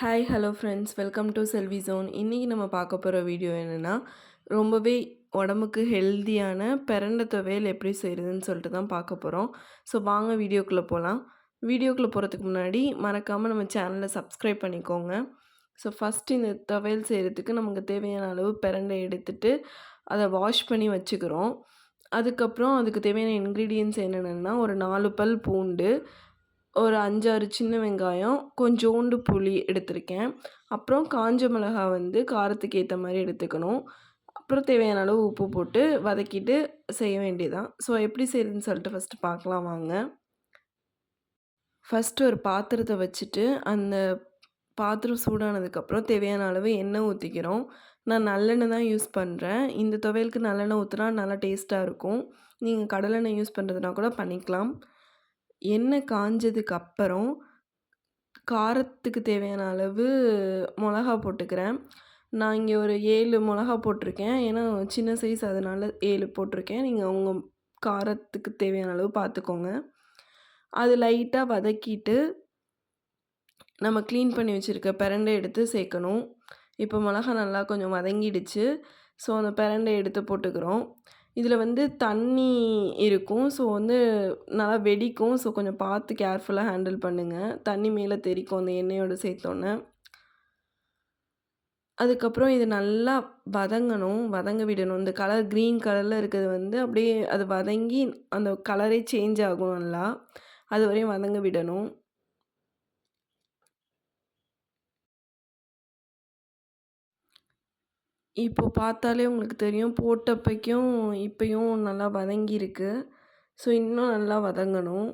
Hi hello friends welcome to Selvi zone. இன்றைக்கி நம்ம பார்க்க போகிற வீடியோ என்னென்னா ரொம்பவே உடம்புக்கு ஹெல்தியான பிரண்டை துவையல் எப்படி செய்கிறதுன்னு சொல்லிட்டு தான் பார்க்க போகிறோம். ஸோ வாங்க வீடியோக்குள்ளே போகலாம். வீடியோக்குள்ளே போகிறதுக்கு முன்னாடி மறக்காமல் நம்ம சேனலை சப்ஸ்கிரைப் பண்ணிக்கோங்க. ஸோ ஃபஸ்ட்டு இந்த துவையல் செய்கிறதுக்கு நமக்கு தேவையான அளவு பிரண்டை எடுத்துட்டு அதை வாஷ் பண்ணி வச்சுக்கிறோம். அதுக்கப்புறம் அதுக்கு தேவையான இன்க்ரீடியன்ட்ஸ் என்னென்னா ஒரு 4 பல் பூண்டு, ஒரு 5, 6 சின்ன வெங்காயம், கொஞ்சோண்டு புளி எடுத்திருக்கேன். அப்புறம் காஞ்ச மிளகா வந்து காரத்துக்கு ஏற்ற மாதிரி எடுத்துக்கணும். அப்புறம் தேவையான அளவு உப்பு போட்டு வதக்கிட்டு செய்ய வேண்டியதுதான். ஸோ எப்படி செய்யுதுன்னு சொல்லிட்டு ஃபஸ்ட்டு பார்க்கலாம் வாங்க. ஃபஸ்ட்டு ஒரு பாத்திரத்தை வச்சுட்டு அந்த பாத்திரம் சூடானதுக்கப்புறம் தேவையான அளவு எண்ணெய் ஊற்றிக்கிறோம். நான் நல்லெண்ணெய் தான் யூஸ் பண்ணுறேன். இந்த துவையலுக்கு நல்லெண்ணெய் ஊற்றினா நல்லா டேஸ்ட்டாக இருக்கும். நீங்கள் கடலெண்ணெய் யூஸ் பண்ணுறதுனா கூட பண்ணிக்கலாம். எண்ணெய் காஞ்சதுக்கு அப்புறம் காரத்துக்கு தேவையான அளவு மிளகா போட்டுக்கிறேன். நான் இங்கே ஒரு 7 மிளகா போட்டிருக்கேன். ஏன்னா சின்ன சைஸ் அதனால 7 போட்டிருக்கேன். நீங்கள் உங்க காரத்துக்கு தேவையான அளவு பார்த்துக்கோங்க. அது லைட்டாக வதக்கிட்டு நம்ம க்ளீன் பண்ணி வச்சுருக்க பிரண்டை எடுத்து சேர்க்கணும். இப்போ மிளகா நல்லா கொஞ்சம் வதங்கிடுச்சு. ஸோ அந்த பிரண்டை எடுத்து போட்டுக்கிறோம். இதில் வந்து தண்ணி இருக்கும். ஸோ வந்து நல்லா வெடிக்கும். ஸோ கொஞ்சம் பார்த்து கேர்ஃபுல்லாக ஹேண்டில் பண்ணுங்கள். தண்ணி மேலே தெறிக்கும் அந்த எண்ணெயோடு சேர்த்தோன்னே. அதுக்கப்புறம் இது நல்லா வதங்கணும். வதங்க விடணும். இந்த கலர் க்ரீன் கலரில் இருக்கிறது வந்து அப்படியே அது வதங்கி அந்த கலரே சேஞ்ச் ஆகும் நல்லா. அது வரையும் வதங்க விடணும். இப்போ பார்த்தாலே உங்களுக்கு தெரியும். போட்டப்பைக்கும் இப்பயும் நல்லா வதங்கியிருக்கு. ஸோ இன்னும் நல்லா வதங்கணும்.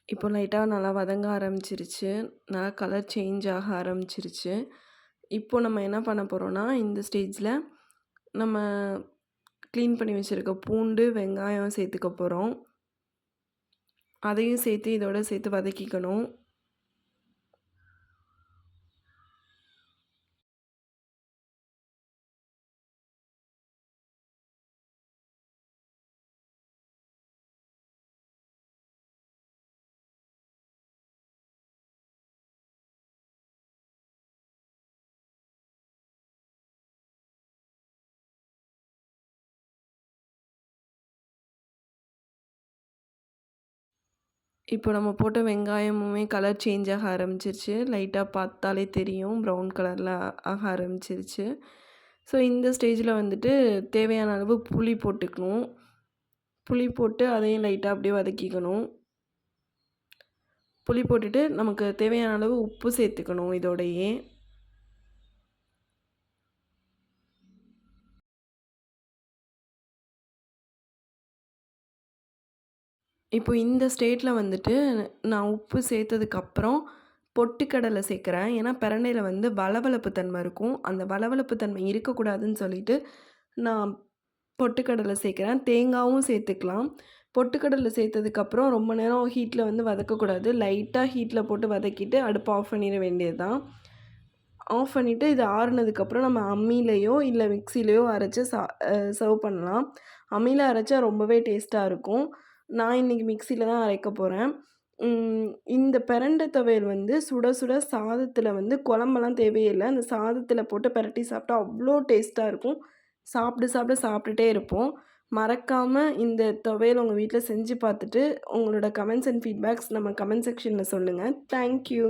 இப்போ லைட்டாக நல்லா வதங்க ஆரம்பிச்சிருச்சு. நல்லா கலர் சேஞ்ச் ஆக ஆரம்பிச்சிருச்சு. இப்போ நம்ம என்ன பண்ண போகிறோம்னா, இந்த ஸ்டேஜில் நம்ம க்ளீன் பண்ணி வச்சுருக்க பூண்டு, வெங்காயம் சேர்த்துக்க போகிறோம். அதையும் சேர்த்து இதோட சேர்த்து வதக்கிக்கணும். இப்போ நம்ம போட்ட வெங்காயமுமே கலர் சேஞ்ச் ஆக ஆரம்பிச்சிருச்சு. லைட்டாக பார்த்தாலே தெரியும். ப்ரவுன் கலரில் ஆக ஆரம்பிச்சிருச்சு. ஸோ இந்த ஸ்டேஜில் வந்துட்டு தேவையான அளவு புளி போட்டுக்கணும். புளி போட்டு அதையும் லைட்டாக அப்படியே வதக்கிக்கணும். புளி போட்டுட்டு நமக்கு தேவையான அளவு உப்பு சேர்த்துக்கணும் இதோடையே. இப்போ இந்த ஸ்டேட்டில் வந்துட்டு நான் உப்பு சேர்த்ததுக்கப்புறம் பொட்டுக்கடலை சேர்க்குறேன். ஏன்னா பிரண்டையில வந்து வளவளப்பு தன்மை இருக்கும். அந்த வளவளப்பு தன்மை இருக்கக்கூடாதுன்னு சொல்லிட்டு நான் பொட்டுக்கடலை சேர்க்குறேன். தேங்காயும் சேர்த்துக்கலாம். பொட்டுக்கடலை சேர்த்ததுக்கப்புறம் ரொம்ப நேரம் ஹீட்டில் வந்து வதக்கக்கூடாது. லைட்டாக ஹீட்டில் போட்டு வதக்கிட்டு அடுப்பை ஆஃப் பண்ணிட வேண்டியது தான். ஆஃப் பண்ணிவிட்டு இது ஆறுனதுக்கப்புறம் நம்ம அம்மிலேயோ இல்லை மிக்சிலேயோ அரைச்சி சர்வ் பண்ணலாம். அம்மியில் அரைச்சா ரொம்பவே டேஸ்ட்டாக இருக்கும். நான் இன்றைக்கி மிக்சியில் தான் அரைக்க போகிறேன். இந்த பிரண்டை துவையல் வந்து சுட சுட சாதத்தில் வந்து குழம்பெல்லாம் தேவையில்லை. அந்த சாதத்தில் போட்டு பிரட்டி சாப்பிட்டா அவ்வளோ டேஸ்ட்டாக இருக்கும். சாப்பிட்டுட்டே இருப்போம். மறக்காமல் இந்த துவையல் உங்கள் வீட்டில் செஞ்சு பார்த்துட்டு உங்களோட கமெண்ட்ஸ் அண்ட் ஃபீட்பேக்ஸ் நம்ம கமெண்ட் செக்ஷனில் சொல்லுங்கள். Thank you.